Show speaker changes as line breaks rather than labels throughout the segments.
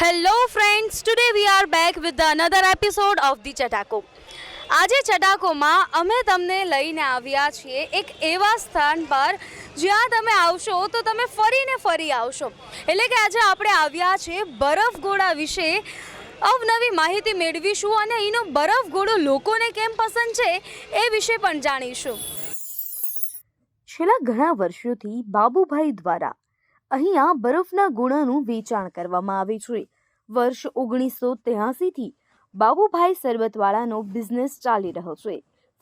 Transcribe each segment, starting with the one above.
Hello friends, today we are back with another episode of the ચટાકો. આજે ચટાકોમાં અમે તમને લઈને આવ્યા છીએ એક એવા સ્થાન પર જ્યાં તમે આવશો તો તમે ફરીને ફરી આવશો. એટલે કે આજે આપણે આવ્યા છે બરફગોળા વિશે અવનવી માહિતી મેળવીશું અને અહીંનો બરફગોળો લોકોને કેમ પસંદ છે એ વિશે પણ જાણીશું. છેલ્લા ઘણા વર્ષોથી બાબુભાઈ દ્વારા અહીંયા બરફના ગોળાનું વેચાણ કરવામાં આવે છે. વર્ષ 1983થી બાબુભાઈ સરબતવાળાનો બિઝનેસ ચાલી રહ્યો છે.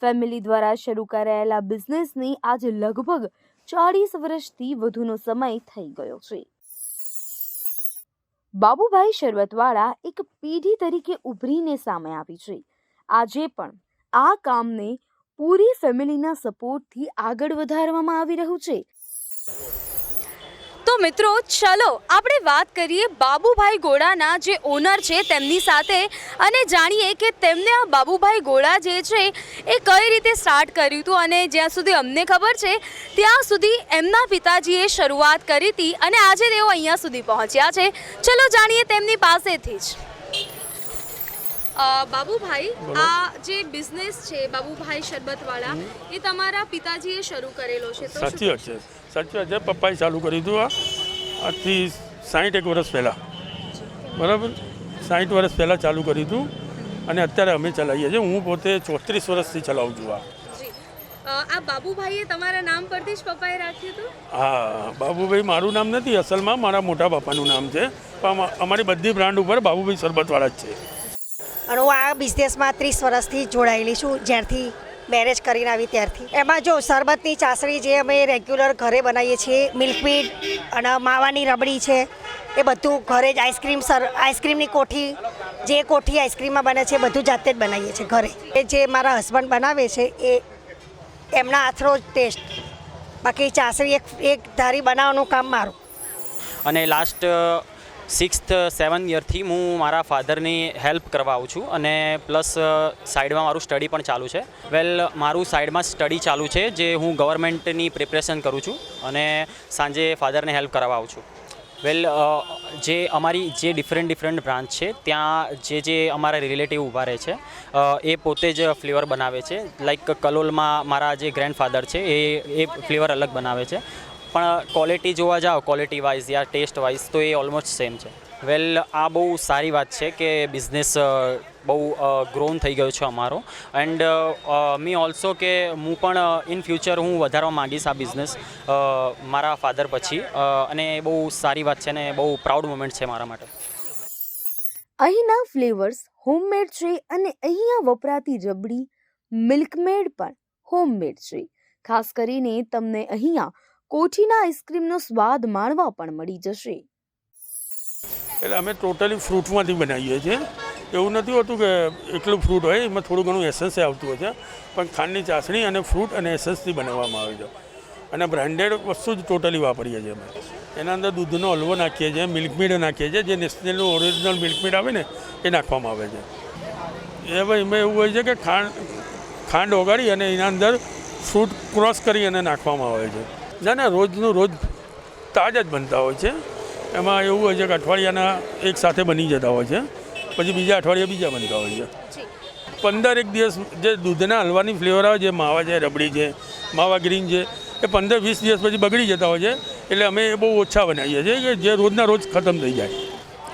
ફેમિલી દ્વારા શરૂ કરાયેલા બિઝનેસની આજે લગભગ 40 વર્ષથી વધુનો સમય થઈ ગયો છે. બાબુભાઈ સરબતવાળા એક પેઢી તરીકે ઉભરીને સામે આવી છે. આજે પણ આ કામને પૂરી ફેમિલીના સપોર્ટથી આગળ વધારવામાં આવી રહ્યું છે. તો મિત્રો ચલો આપણે વાત કરીએ બાબુભાઈ ગોળાના જે ઓનર છે તેમની સાથે અને જાણીએ કે તેમને આ બાબુભાઈ ગોળા જે છે એ કઈ રીતે સ્ટાર્ટ કર્યું હતું અને જ્યાં સુધી અમને ખબર છે ત્યાં સુધી એમના પિતાજીએ શરૂઆત કરી હતી અને આજે તેઓ અહીંયા સુધી પહોંચ્યા છે. ચલો જાણીએ તેમની પાસેથી જ. બાબુભાઈ, આ જે બિઝનેસ છે બાબુભાઈ શરબતવાળા એ તમારા પિતાજીએ શરૂ કરેલો છે? તો
સાચી વાત છે, સાચી વાત છે. પપ્પાએ ચાલુ કર્યું હતું આજથી 61 વર્ષ પહેલાં, બરાબર. 60 વર્ષ પહેલાં ચાલુ કર્યું હતું અને અત્યારે અમે ચલાવીએ છીએ. હું પોતે 34 વર્ષથી ચલાવું છું.
આ બાબુભાઈએ તમારા નામ પરથી જ પપ્પાએ રાખ્યું હતું?
હા, બાબુભાઈ મારું નામ નથી, અસલમાં મારા મોટા બાપાનું નામ છે, પણ અમારી બધી બ્રાન્ડ ઉપર બાબુભાઈ શરબતવાળા જ છે.
અને હું આ બિઝનેસમાં 30 વર્ષથી જોડાયેલી છું, જ્યારથી મેરેજ કરીને આવી ત્યારથી. એમાં જો શરબતની ચાસણી જે અમે રેગ્યુલર ઘરે બનાવીએ છીએ, મિલ્કમીડ અને માવાની રબડી છે એ બધું ઘરે જ. આઈસ્ક્રીમની કોઠી, જે કોઠી આઈસ્ક્રીમમાં બને છે બધું જાતે જ બનાવીએ છીએ ઘરે. એ જે મારા હસબન્ડ બનાવે છે એ એમના હાથનો જ ટેસ્ટ. બાકી ચાસણી એક ધારી બનાવવાનું કામ મારું.
અને લાસ્ટ 6-7 યરથી હું મારા ફાધરની હેલ્પ કરવા આવું છું અને પ્લસ સાઈડમાં મારું સ્ટડી પણ ચાલુ છે. મારું સાઈડમાં સ્ટડી ચાલુ છે જે હું ગવર્મેન્ટની પ્રિપરેશન કરું છું અને સાંજે ફાધરને હેલ્પ કરવા આવું છું. જે અમારી જે ડિફરન્ટ બ્રાન્ચ છે ત્યાં જે અમારા રિલેટિવ ઊભા રહે છે એ પોતે જ ફ્લેવર બનાવે છે. લાઈક કલોલમાં મારા જે ગ્રેન્ડફાધર છે એ ફ્લેવર અલગ બનાવે છે, પણ ક્વોલિટી જોવા જાઓ, ક્વોલિટી વાઇઝ યા ટેસ્ટ વાઇઝ તો એ ઓલમોસ્ટ સેમ છે. આ બહુ સારી વાત છે કે બિઝનેસ બહુ ગ્રોન થઈ ગયો છે અમારો. એન્ડ મી ઓલ્સો કે હું પણ ઇન ફ્યુચર હું વધારવા માંગીશ આ બિઝનેસ મારા ફાધર પછી, અને બહુ સારી વાત છે અને બહુ પ્રાઉડ મોમેન્ટ છે મારા માટે.
અહીંના ફ્લેવર્સ હોમમેડ છે અને અહીંયા વપરાતી રબડી મિલ્કમેડ પણ હોમમેડ છે. ખાસ કરીને તમને અહીંયા કોઠીના આઈસ્ક્રીમનો સ્વાદ માણવા પણ મળી જશે.
એટલે અમે ટોટલી ફ્રૂટમાંથી બનાવીએ છીએ. એવું નથી હોતું કે એકલું ફ્રૂટ હોય, એમાં થોડું ઘણું એસન્સ આવતું હોય છે, પણ ખાંડની ચાસણી અને ફ્રૂટ અને એસન્સથી બનાવવામાં આવે છે. અને બ્રાન્ડેડ વસ્તુ જ ટોટલી વાપરીએ છીએ અમે. એના અંદર દૂધનો હલવો નાખીએ છીએ, મિલ્કમીડ નાખીએ છીએ, જે નેશનલનું ઓરિજિનલ મિલ્કમીડ આવે ને એ નાખવામાં આવે છે. એમાં એવું હોય છે કે ખાંડ ઓગાળી અને એના અંદર ફ્રૂટ ક્રોસ કરી અને નાખવામાં આવે છે. ના, રોજનું રોજ તાજા જ બનતા હોય છે. એમાં એવું હોય છે કે અઠવાડિયાના એક સાથે બની જતા હોય છે, પછી બીજા અઠવાડિયે બીજા બનતા હોય છે. 15 દિવસ જે દૂધના હલવાની ફ્લેવર આવે, જે માવા છે, રબડી છે, માવા ગ્રીન છે, એ 15-20 દિવસ પછી બગડી જતા હોય છે. એટલે અમે એ બહુ ઓછા બનાવીએ છીએ કે જે રોજના રોજ ખતમ થઈ જાય.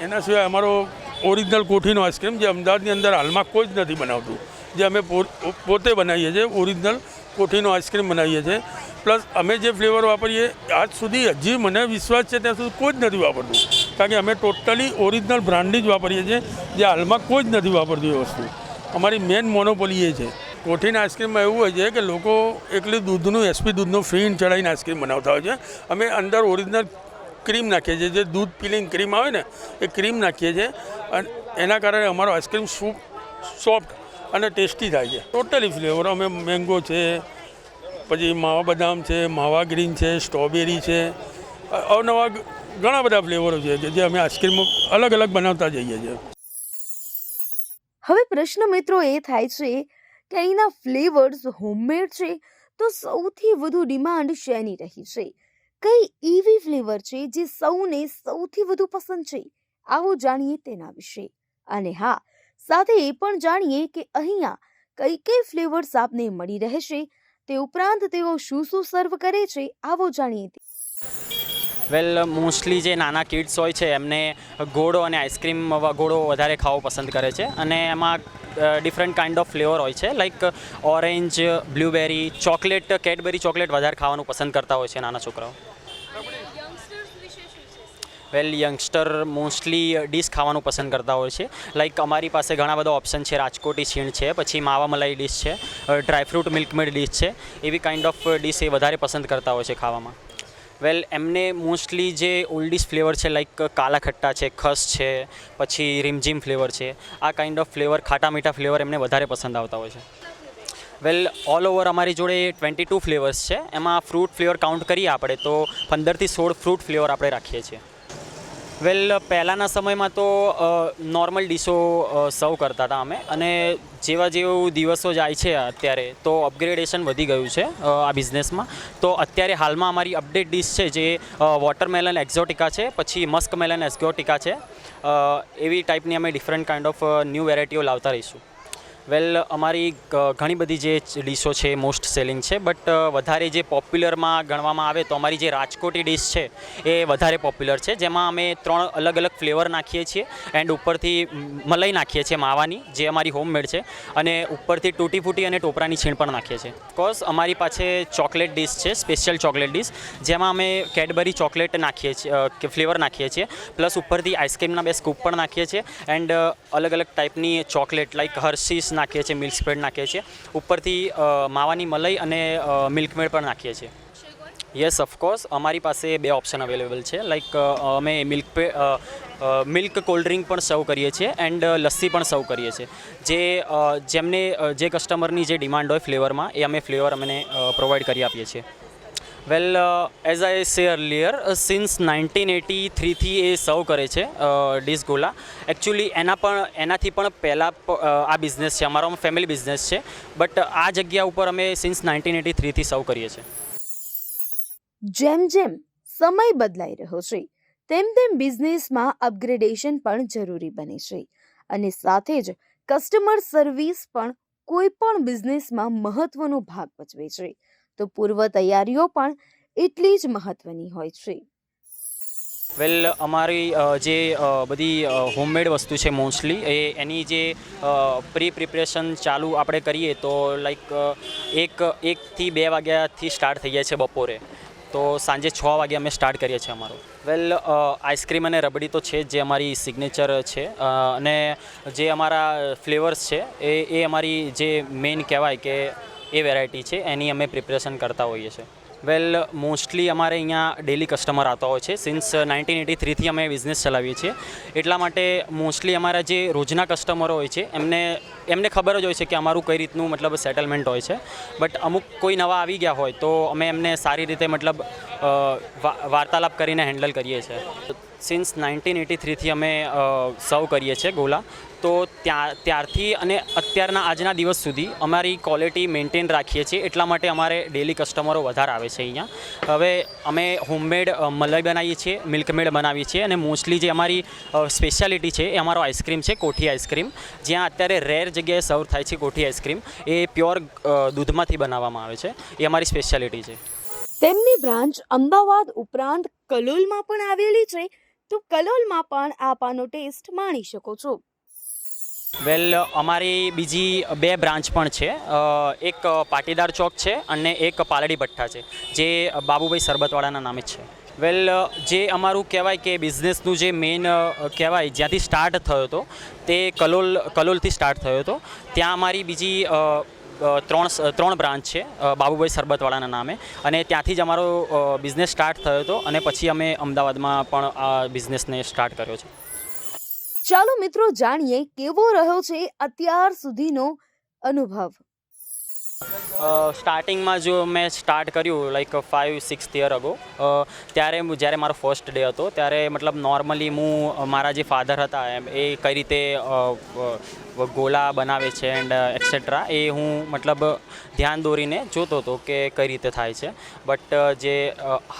એના સિવાય અમારો ઓરિજિનલ કોઠીનો આઈસ્ક્રીમ જે અમદાવાદની અંદર હાલમાં કોઈ જ નથી બનાવતું, જે અમે પોતે બનાવીએ છીએ. ઓરિજિનલ કોઠીનો આઈસ્ક્રીમ બનાવીએ છીએ. પ્લસ અમે જે ફ્લેવર વાપરીએ આજ સુધી હજી મને વિશ્વાસ છે ત્યાં સુધી કોઈ જ નથી વાપરતું, કારણ કે અમે ટોટલી ઓરિજિનલ બ્રાન્ડની જ વાપરીએ છીએ, જે હાલમાં કોઈ જ નથી વાપરતું. એ વસ્તુ અમારી મેઇન મોનોપોલી એ છે. કોઠીના આઈસ્ક્રીમમાં એવું હોય છે કે લોકો એકલી દૂધનું દૂધનું ફીણ ચડાવીને આઈસ્ક્રીમ બનાવતા હોય છે. અમે અંદર ઓરિજિનલ ક્રીમ નાખીએ છીએ, જે દૂધ પીલિંગ ક્રીમ આવે ને એ ક્રીમ નાખીએ છીએ, અને એના કારણે અમારો આઈસ્ક્રીમ સોફ્ટ અને ટેસ્ટી થાય છે. ટોટલી ફ્લેવર અમે મેંગો છે, પછી માવા બદામ છે, માવા ગ્રીન છે, સ્ટ્રોબેરી છે, અવનવા ઘણા બધા ફ્લેવરો છે કે જે અમે આઈસ્ક્રીમ અલગ અલગ બનાવતા જઈએ છીએ.
હવે પ્રશ્ન મિત્રો એ થાય છે કે અહીંના ફ્લેવર્સ હોમમેડ છે તો સૌથી વધુ ડિમાન્ડ શેની રહી છે? કઈ એવી ફ્લેવર છે જે સૌને સૌથી વધુ પસંદ છે? આવો જાણીએ તેના વિશે. અને હા, સાથે એ પણ જાણીએ કે અહીંયા કઈ કઈ ફ્લેવર્સ આપને મળી રહેશે, તે ઉપરાંત તેઓ શું શું સર્વ કરે છે, આવો જાણીએ.
વેલ મોસ્ટલી જે નાના કિડ્સ હોય છે એમને ગોળો અને આઈસ્ક્રીમ ગોળો વધારે ખાવો પસંદ કરે છે, અને એમાં ડિફરન્ટ કાઇન્ડ ઓફ ફ્લેવર હોય છે, like orange, blueberry, chocolate, Cadbury chocolate વધારે ખાવાનું પસંદ કરતા હોય છે નાના છોકરાઓ. વેલ યંગસ્ટર મોસ્ટલી ડીશ ખાવાનું પસંદ કરતા હોય છે, લાઈક અમારી પાસે ઘણા બધા ઓપ્શન છે. રાજકોટી છીણ છે, પછી માવા મલાઈ ડીશ છે, ડ્રાયફ્રૂટ મિલ્કમેડ ડીશ છે, એવી કાઇન્ડ ઓફ ડીશ એ વધારે પસંદ કરતા હોય છે ખાવામાં. વેલ એમને મોસ્ટલી જે ઓલ્ડીશ ફ્લેવર છે, લાઈક કાલા ખટ્ટા છે, ખસ છે, પછી રીમઝીમ ફ્લેવર છે, આ કાઇન્ડ ઓફ ફ્લેવર, ખાટા મીઠા ફ્લેવર એમને વધારે પસંદ આવતા હોય છે. વેલ ઓલ ઓવર અમારી જોડે 22 ફ્લેવર્સ છે. એમાં ફ્રૂટ ફ્લેવર કાઉન્ટ કરીએ આપણે તો 15થી 16 ફ્રૂટ ફ્લેવર આપણે રાખીએ છીએ. વેલ પહેલાંના સમયમાં તો નોર્મલ ડીશો સર્વ કરતા હતા અમે, અને જેવું દિવસો જાય છે અત્યારે તો અપગ્રેડેશન વધી ગયું છે આ બિઝનેસમાં. તો અત્યારે હાલમાં અમારી અપડેટ ડીશ છે જે વોટરમેલન એક્ઝોટિકા છે, પછી મસ્ક મેલન એક્ઝોટિકા છે. એવી ટાઈપની અમે ડિફરન્ટ કાઇન્ડ ઓફ ન્યૂ વેરાયટીઓ લાવતા રહીશું. વેલ અમારી ઘણી બધી જે ડીશો છે મોસ્ટ સેલિંગ છે, બટ વધારે જે પોપ્યુલરમાં ગણવામાં આવે તો અમારી જે રાજકોટી ડીશ છે એ વધારે પોપ્યુલર છે, જેમાં અમે 3 અલગ અલગ ફ્લેવર નાખીએ છીએ, એન્ડ ઉપરથી મલાઈ નાખીએ છીએ માવાની, જે અમારી હોમમેડ છે, અને ઉપરથી તૂટી ફૂટી અને ટોપરાની છીણ પણ નાખીએ છીએ. ઓફકોર્સ અમારી પાસે ચોકલેટ ડીશ છે, સ્પેશિયલ ચોકલેટ ડીશ, જેમાં અમે કેડબરી ચોકલેટ નાખીએ છીએ કે ફ્લેવર નાખીએ છીએ, પ્લસ ઉપરથી આઈસ્ક્રીમના 2 સ્કૂપ પણ નાખીએ છીએ, એન્ડ અલગ અલગ ટાઈપની ચોકલેટ લાઈક હર્શીસ નાખીએ છીએ, મિલ્ક સ્પ્રેડ નાખીએ છીએ, ઉપરથી માવાની મલાઈ અને મિલ્કમેડ પણ નાખીએ છીએ. યસ, ઓફકોર્સ અમારી પાસે 2 ઓપ્શન અવેલેબલ છે, લાઈક અમે મિલ્ક કોલ્ડ ડ્રિંક પણ સર્વ કરીએ છીએ, એન્ડ લસ્સી પણ સર્વ કરીએ છીએ. જેમને જે કસ્ટમરની જે ડિમાન્ડ હોય ફ્લેવરમાં, એ અમે ફ્લેવર અમને પ્રોવાઈડ કરી આપીએ છીએ. વેલ એઝ આઈ સે અર્લિયર, સિન્સ 1983થી એ સર્વ કરે છે ડીશ ગોલા. એકચ્યુઅલી એનાથી પણ પહેલાં આ બિઝનેસ છે, અમારો ફેમિલી બિઝનેસ છે, બટ આ જગ્યા ઉપર અમે સિન્સ 1983થી સર્વ કરીએ છીએ.
જેમ જેમ સમય બદલાઈ રહ્યો છે તેમ તેમ બિઝનેસમાં અપગ્રેડેશન પણ જરૂરી બને છે, અને સાથે જ કસ્ટમર સર્વિસ પણ કોઈ પણ બિઝનેસમાં મહત્વનો ભાગ ભજવે છે. તો પૂર્વ તૈયારીઓ પણ એટલી જ મહત્વની હોય છે.
વેલ અમારી જે બધી હોમમેડ વસ્તુ છે મોસ્ટલી એની જે પ્રિપરેશન ચાલુ આપણે કરીએ તો લાઈક 1થી 2 વાગ્યાથી સ્ટાર્ટ થઈ જાય છે બપોરે, તો સાંજે 6 વાગે અમે સ્ટાર્ટ કરીએ છીએ અમારું. વેલ આઈસ્ક્રીમ અને રબડી તો છે જ, જે અમારી સિગ્નેચર છે, અને જે અમારા ફ્લેવર્સ છે એ અમારી જે મેઇન કહેવાય કે એ વેરાયટી છે, એની અમે પ્રિપરેશન કરતા હોઈએ છીએ. વેલ મોસ્ટલી અમારે અહીંયા ડેલી કસ્ટમર આવતા હોય છે. સિન્સ 1983થી અમે બિઝનેસ ચલાવીએ છીએ, એટલા માટે મોસ્ટલી અમારા જે રોજના કસ્ટમરો હોય છે એમને ખબર જ હોય છે કે અમારું કઈ રીતનું મતલબ સેટલમેન્ટ હોય છે, બટ અમુક કોઈ નવા આવી ગયા હોય તો અમે એમને સારી રીતે મતલબ વાર્તાલાપ કરીને હેન્ડલ કરીએ છીએ. સિન્સ 1983થી અમે સર્વ કરીએ છીએ ગોલા, તો ત્યારથી અને અત્યારના આજના દિવસ સુધી અમારી ક્વોલિટી મેન્ટેન રાખીએ છીએ, એટલા માટે અમારે ડેલી કસ્ટમરો વધારે આવે છે અહીંયા. હવે અમે હોમમેડ મલાઈ બનાવીએ છીએ, મિલ્કમેડ બનાવીએ છીએ, અને મોસ્ટલી જે અમારી સ્પેશિયાલિટી છે એ અમારો આઈસ્ક્રીમ છે, કોઠી આઈસ્ક્રીમ, જ્યાં અત્યારે રેર જગ્યાએ સર્વ થાય છે. કોઠી આઈસ્ક્રીમ એ પ્યોર દૂધમાંથી બનાવવામાં આવે છે, એ અમારી સ્પેશિયાલિટી છે.
તેમની બ્રાન્ચ અમદાવાદ ઉપરાંત કલોલમાં પણ આવેલી છે, તો કલોલમાં પણ આપ આનો ટેસ્ટ માણી શકો છો.
વેલ અમારી બીજી 2 બ્રાન્ચ પણ છે, એક પાટીદાર ચોક છે અને એક પાલડી ભઠ્ઠા છે, જે બાબુભાઈ સરબતવાળાના નામે જ છે. વેલ જે અમારું કહેવાય કે બિઝનેસનું જે મેઇન કહેવાય જ્યાંથી સ્ટાર્ટ થયો હતો તે કલોલથી સ્ટાર્ટ થયો હતો. ત્યાં અમારી બીજી 3 બ્રાન્ચ છે બાબુભાઈ સરબતવાળાના નામે, અને ત્યાંથી જ અમારો બિઝનેસ સ્ટાર્ટ થયો હતો, અને પછી અમે અમદાવાદમાં પણ આ બિઝનેસને સ્ટાર્ટ કર્યો છે.
ચાલો મિત્રો જાણીએ કેવો રહ્યો છે અત્યાર સુધીનો અનુભવ.
સ્ટાર્ટિંગમાં જો મેં સ્ટાર્ટ કર્યું લાઈક 5-6 યર અગો, ત્યારે જ્યારે મારો ફર્સ્ટ ડે હતો ત્યારે મતલબ નોર્મલી હું મારા જે ફાધર હતા એ કઈ રીતે ગોલા બનાવે છે એન્ડ એક્સેટ્રા એ હું મતલબ ધ્યાન દોરીને જોતો હતો કે કઈ રીતે થાય છે. બટ જે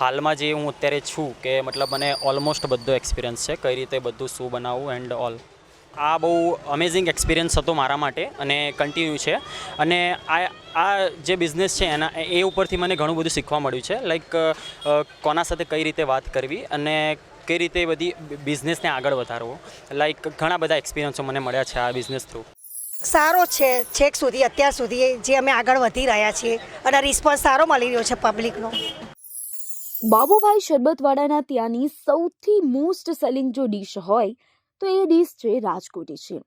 હાલમાં જે હું અત્યારે છું કે મતલબ મને ઓલમોસ્ટ બધો એક્સપિરિયન્સ છે કઈ રીતે બધું શું બનાવવું એન્ડ ઓલ. આ બહુ અમેઝિંગ એક્સપિરિયન્સ હતો મારા માટે અને કન્ટિન્યુ છે. અને આ જે બિઝનેસ છે એના એ ઉપરથી મને ઘણું બધું શીખવા મળ્યું છે. લાઈક કોના સાથે કઈ રીતે વાત કરવી અને કઈ રીતે બધી બિઝનેસને આગળ વધારવો. લાઈક ઘણા બધા એક્સપિરિયન્સો મને મળ્યા છે આ બિઝનેસ થ્રુ.
સારો છે છેક સુધી અત્યાર સુધી જે અમે આગળ વધી રહ્યા છીએ અને રિસ્પોન્સ સારો મળી રહ્યો છે પબ્લિકનો.
બાબુભાઈ શરબતવાડાના ત્યાંની સૌથી મોસ્ટ સેલિંગ જો ડીશ હોય તો એ ડીશ છે રાજકોટી છીણ.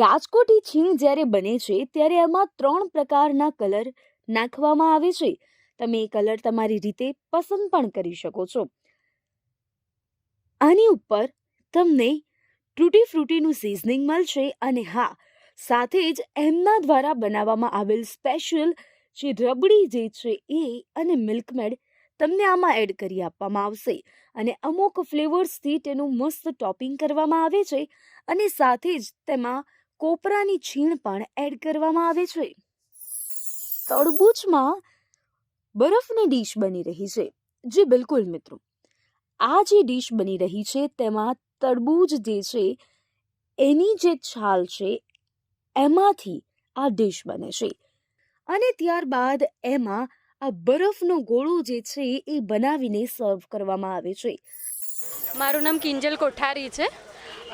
રાજકોટી છીણ જ્યારે બને છે ત્યારે એમાં 3 પ્રકારના કલર નાખવામાં આવે છે. તમે એ કલર તમારી રીતે પસંદ પણ કરી શકો છો. આની ઉપર તમને ટૂટી ફ્રૂટીનું સિઝનિંગ મળશે અને હા, સાથે જ એમના દ્વારા બનાવવામાં આવેલ સ્પેશિયલ જે રબડી જે છે એ અને મિલ્કમેડ તમને આમાં એડ કરી આપવામાં આવશે અને અમુક ફ્લેવર્સથી તેનું મસ્ત ટોપિંગ કરવામાં આવે છે અને સાથે જ તેમાં કોપરાની છીણ પણ એડ કરવામાં આવે છે. તરબૂચમાં બરફની ડીશ બની રહી છે. જી બિલકુલ મિત્રો, આ જે ડીશ બની રહી છે તેમાં તરબૂચ જે છે એની જે છાલ છે એમાંથી આ ડીશ બને છે અને ત્યારબાદ એમાં આ બરફનો ગોળો જે છે એ બનાવીને સર્વ કરવામાં આવે છે.
મારું નામ કિંજલ કોઠારી છે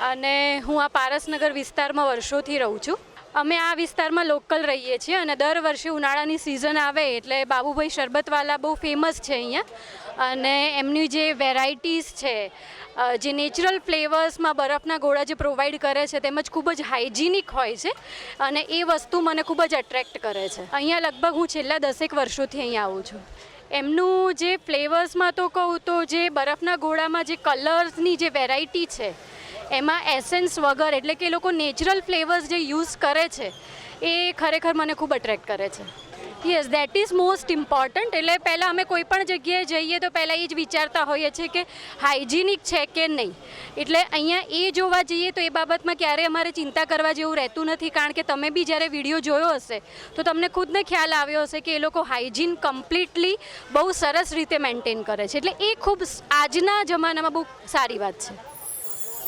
અને હું આ પારસનગર વિસ્તારમાં વર્ષોથી રહું છું. અમે આ વિસ્તારમાં લોકલ રહીએ છીએ અને દર વર્ષે ઉનાળાની સિઝન આવે એટલે બાબુભાઈ શરબતવાલા બહુ ફેમસ છે અહીંયા અને એમની જે વેરાયટીઝ છે જે નેચરલ ફ્લેવર્સમાં બરફના ગોળા જે પ્રોવાઈડ કરે છે તેમજ ખૂબ જ હાઇજિનિક હોય છે અને એ વસ્તુ મને ખૂબ જ અટ્રેક્ટ કરે છે. અહીંયા લગભગ હું છેલ્લા 10 વર્ષોથી અહીંયા આવું છું. એમનું જે ફ્લેવર્સમાં તો કહું તો જે બરફના ગોળામાં જે કલર્સની જે વેરાયટી છે એમાં એસેન્સ વગર એટલે કે એ લોકો નેચરલ ફ્લેવર્સ જે યુઝ કરે છે એ ખરેખર મને ખૂબ અટ્રેક્ટ કરે છે. Yes, that is most important. એટલે પહેલાં અમે કોઈ પણ જગ્યાએ જઈએ તો પહેલાં એ જ વિચારતા હોઈએ છીએ કે હાઇજિનિક છે કે નહીં. એટલે અહીંયા એ જોવા જઈએ તો એ બાબતમાં ક્યારેય અમારે ચિંતા કરવા જેવું રહેતું નથી, કારણ કે તમે બી જ્યારે વિડીયો જોયો હશે તો તમને ખુદને ખ્યાલ આવ્યો હશે કે એ લોકો હાઇજીન કમ્પ્લીટલી બહુ સરસ રીતે મેન્ટેન કરે છે. એટલે એ ખૂબ આજના જમાનામાં બહુ સારી વાત છે.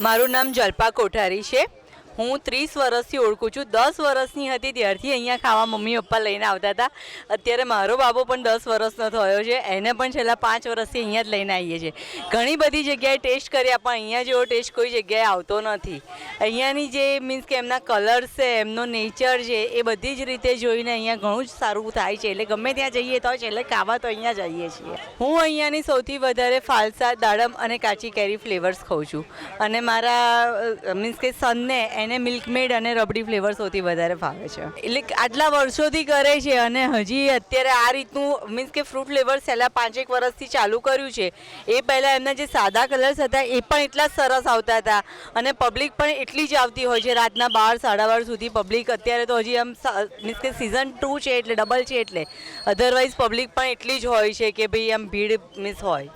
મારું નામ જલ્પા કોઠારી છે. હું 30 વર્ષથી ઓળખું છું. 10 વર્ષની હતી ત્યારથી અહીંયા ખાવા મમ્મી પપ્પા લઈને આવતા હતા. અત્યારે મારો બાબો પણ 10 વર્ષનો થયો છે, એને પણ છેલ્લા 5 વર્ષથી અહીંયા જ લઈને આવીએ છીએ. ઘણી બધી જગ્યાએ ટેસ્ટ કર્યા પણ અહીંયા જેવો ટેસ્ટ કોઈ જગ્યાએ આવતો નથી. અહીંયાની જે મીન્સ કે એમના કલર્સ છે, એમનો નેચર છે, એ બધી જ રીતે જોઈને અહીંયા ઘણું જ સારું થાય છે. એટલે ગમે ત્યાં જઈએ તો છેલ્લે ખાવા તો અહીંયા જ આવીએ છીએ. હું અહીંયાની સૌથી વધારે ફાલસા, દાડમ અને કાચી કેરી ફ્લેવર્સ ખાઉં છું અને મારા મીન્સ કે સનને એને મિલ્કમેડ અને રબડી ફ્લેવર સૌથી વધારે ભાવે છે. એટલે આટલા વર્ષોથી કરે છે અને હજી અત્યારે આ રીતનું મીન્સ કે ફ્રૂટ ફ્લેવર છેલ્લા 5-1 વર્ષથી ચાલુ કર્યું છે. એ પહેલાં એમના જે સાદા કલર્સ હતા એ પણ એટલા જ સરસ આવતા હતા અને પબ્લિક પણ એટલી જ આવતી હોય છે રાતના 12-12:30 સુધી પબ્લિક. અત્યારે તો હજી આમ મીન્સ કે સિઝન 2 છે એટલે ડબલ છે, એટલે અધરવાઇઝ પબ્લિક પણ એટલી જ હોય છે કે ભાઈ આમ ભીડ મિસ હોય.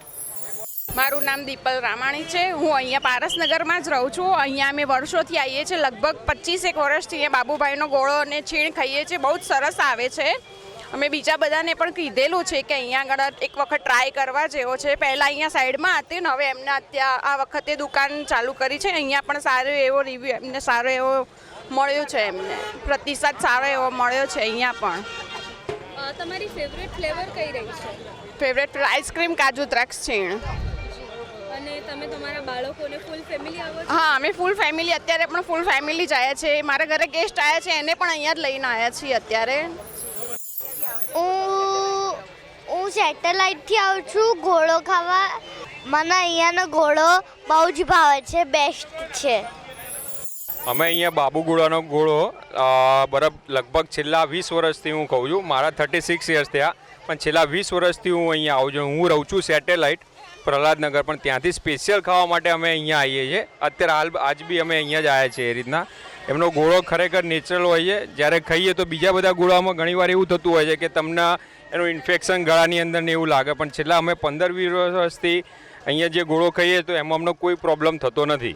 મારું નામ દીપલ રામાણી છે. હું અહીંયા પારસનગરમાં જ રહું છું. અહીંયા અમે વર્ષોથી આવીએ છીએ, લગભગ 25 વર્ષથી અહીંયા બાબુભાઈનો ગોળો અને છીણ ખાઈએ છીએ. બહુ જ સરસ આવે છે. અમે બીજા બધાને પણ કીધેલું છે કે અહીંયા આગળ એક વખત ટ્રાય કરવા જેવો છે. પહેલાં અહીંયા સાઈડમાં હતી ને હવે એમને અત્યારે આ વખતે દુકાન ચાલુ કરી છે. અહીંયા પણ સારો એવો રિવ્યૂ એમને સારો એવો મળ્યો છે, એમને પ્રતિસાદ સારો એવો મળ્યો છે અહીંયા પણ.
તમારી ફેવરેટ ફ્લેવર કઈ રહી છે?
ફેવરેટ આઈસ્ક્રીમ કાજુ દ્રાક્ષ છીણ.
અને તમે તમારા બાળકોને ફૂલ ફેમિલી આવો છો?
હા, અમે ફૂલ ફેમિલી અત્યારે પણ ફૂલ ફેમિલી જ આવ્યા છે. મારા ઘરે ગેસ્ટ આવ્યા છે એને પણ અહીંયા જ લઈને આવ્યા છીએ અત્યારે.
હું સેટેલાઇટથી આવું છું ઘોડો ખાવા. મને અહીંયાનો ઘોડો બહુ જ ભાવે છે, બેસ્ટ છે.
અમે અહીંયા બાબુગોળાનો ગોળો બરાબર લગભગ છેલ્લા 20 વર્ષથી હું ખાઉં છું. મારા 36 યર્સ થયા પણ છેલ્લા 20 વર્ષથી હું અહીંયા આવું છું. હું રહું છું સેટેલાઇટ પ્રહલાદનગર, પણ ત્યાંથી સ્પેશિયલ ખાવા માટે અમે અહીંયા આવીએ છીએ. અત્યારે આજ બી અમે અહીંયા જ આવ્યા છીએ. એ રીતના એમનો ગોળો ખરેખર નેચરલ હોય છે. જ્યારે ખાઈએ તો બીજા બધા ગોળામાં ઘણીવાર એવું થતું હોય છે કે તમને એનું ઇન્ફેક્શન ગળાની અંદર ને એવું લાગે, પણ છેલ્લા અમે 15-20 વર્ષથી અહીંયા જે ગોળો ખાઈએ તો એમાં અમને કોઈ પ્રોબ્લેમ થતો નથી.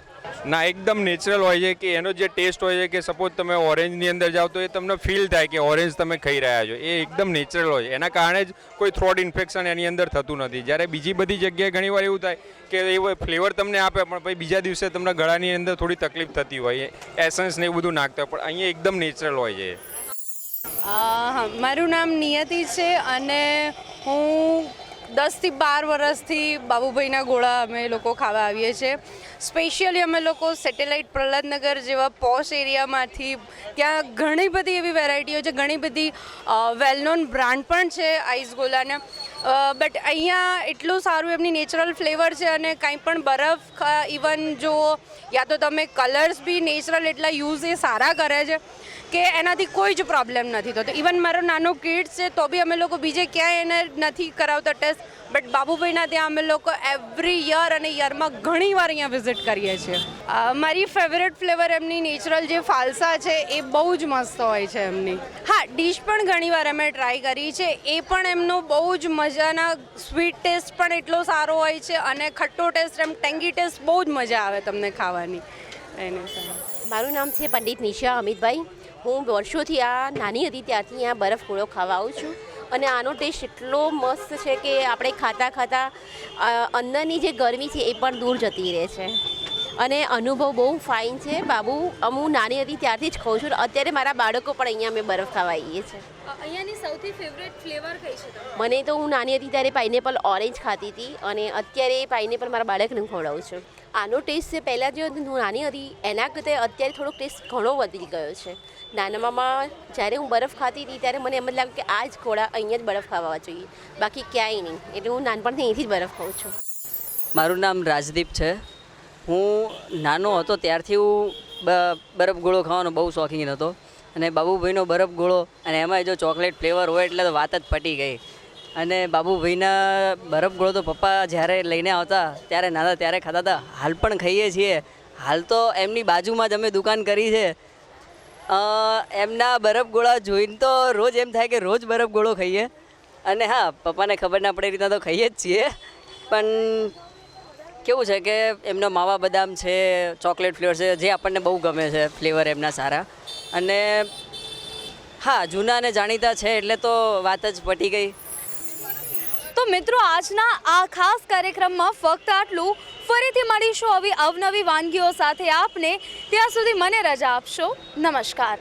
ના, એકદમ નેચરલ હોય છે કે એનો જે ટેસ્ટ હોય છે કે સપોઝ તમે ઓરેન્જની અંદર જાઓ તો એ તમને ફીલ થાય કે ઓરેન્જ તમે ખાઈ રહ્યા છો. એ એકદમ નેચરલ હોય છે. એના કારણે જ કોઈ થ્રોટ ઇન્ફેક્શન એની અંદર થતું નથી. જ્યારે બીજી બધી જગ્યાએ ઘણીવાર એવું થાય કે એ ફ્લેવર તમને આપે પણ પછી બીજા દિવસે તમને ગળાની અંદર થોડી તકલીફ થતી હોય, એસન્સ ને એવું બધું નાખતા હોય, પણ અહીંયા એકદમ નેચરલ હોય છે.
મારું નામ નિયતિ છે અને હું 10થી 12 વર્ષથી બાબુભાઈના ગોળા અમે લોકો ખાવા આવીએ છીએ. સ્પેશિયલી અમે લોકો સેટેલાઇટ પ્રહલાદનગર જેવા પોશ એરિયામાંથી, ત્યાં ઘણી બધી એવી વેરાયટીઓ છે, ઘણી બધી વેલ નોન બ્રાન્ડ પણ છે આઈસ ગોલાને, બટ અહીંયા એટલું સારું એમની નેચરલ ફ્લેવર છે અને કંઈ પણ બરફ ઇવન જો યા તો તમે કલર્સ બી નેચરલ એટલા યુઝ એ સારા કરે છે કે એનાથી કોઈ જ પ્રોબ્લેમ નથી થતો. ઇવન મારો નાનો કિડ્સ છે તો બી અમે લોકો બીજે ક્યાંય એને નથી કરાવતા ટેસ્ટ, બટ બાબુભાઈના ત્યાં અમે લોકો એવરી યર અને યરમાં ઘણી વાર અહીંયા વિઝિટ કરીએ છીએ. મારી ફેવરેટ ફ્લેવર એમની નેચરલ જે ફાલસા છે એ બહુ જ મસ્ત હોય છે એમની. હા, ડીશ પણ ઘણીવાર અમે ટ્રાય કરી છે, એ પણ એમનો બહુ જ મજાના સ્વીટ ટેસ્ટ પણ એટલો સારો હોય છે અને ખટ્ટો ટેસ્ટ, એમ ટેંગી ટેસ્ટ બહુ જ મજા આવે તમને ખાવાની.
મારું નામ છે પંડિત નિશા અમિતભાઈ. હું વર્ષોથી આ નાની હતી ત્યારથી અહીંયા બરફ ગોળો ખાવા આવું છું અને આનો ટેસ્ટ એટલો મસ્ત છે કે આપણે ખાતા ખાતા અંદરની જે ગરમી છે એ પણ દૂર જતી રહે છે અને અનુભવ બહુ ફાઇન છે. હું નાની હતી ત્યારથી જ ખાઉં છું. અત્યારે મારા બાળકો પણ અહીંયા અમે બરફ ખાવા આવીએ છીએ.
અહીંયાની સૌથી ફેવરેટ ફ્લેવર કઈ છે તમારી?
મને તો હું નાની હતી ત્યારે પાઇનેપલ ઓરેન્જ ખાતી હતી અને અત્યારે પાઇનેપલ મારા બાળકને ખવડાવું છું. આનો ટેસ્ટ છે પહેલાં જે હું નાની હતી એના કરતાં અત્યારે થોડોક ટેસ્ટ ઘણો વધી ગયો છે. નાનામાં જ્યારે હું બરફ ખાતી હતી ત્યારે મને એમ જ લાગ્યું કે આ જ ઘોડા અહીંયા જ બરફ ખાવા જોઈએ, બાકી ક્યાંય નહીં. એટલે હું નાનપણથી અહીંથી જ બરફ ખાઉં છું.
મારું નામ રાજદીપ છે. હું નાનો હતો ત્યારથી હું બરફ ગોળો ખાવાનો બહુ શોખીન હતો અને બાબુભાઈનો બરફ ગોળો અને એમાં જો ચોકલેટ ફ્લેવર હોય એટલે તો વાત જ પટી ગઈ. અને બાબુભાઈના બરફ ગોળો તો પપ્પા જ્યારે લઈને આવતા ત્યારે નાના ત્યારે ખાતા હતા, હાલ પણ ખાઈએ છીએ. હાલ તો એમની બાજુમાં જ અમે દુકાન કરી છે. એમના બરફ ગોળા જોઈને તો રોજ એમ થાય કે રોજ બરફ ગોળો ખાઈએ. અને હા, પપ્પાને ખબર ના પડે એ રીતના તો ખાઈએ જ છીએ, પણ કેવું છે કે એમનો માવા બદામ છે, ચોકલેટ ફ્લેવર છે, જે આપણને બહુ ગમે છે ફ્લેવર એમના સારા. અને હા, જૂના અને જાણીતા છે એટલે તો વાત જ પટી ગઈ.
તો મિત્રો, આજના આ ખાસ કાર્યક્રમમાં ફક્ત આટલું. ફરીથી મળીશું આવી અવનવી વાનગીઓ સાથે આપને. ત્યાં સુધી મને રજા આપશો. નમસ્કાર.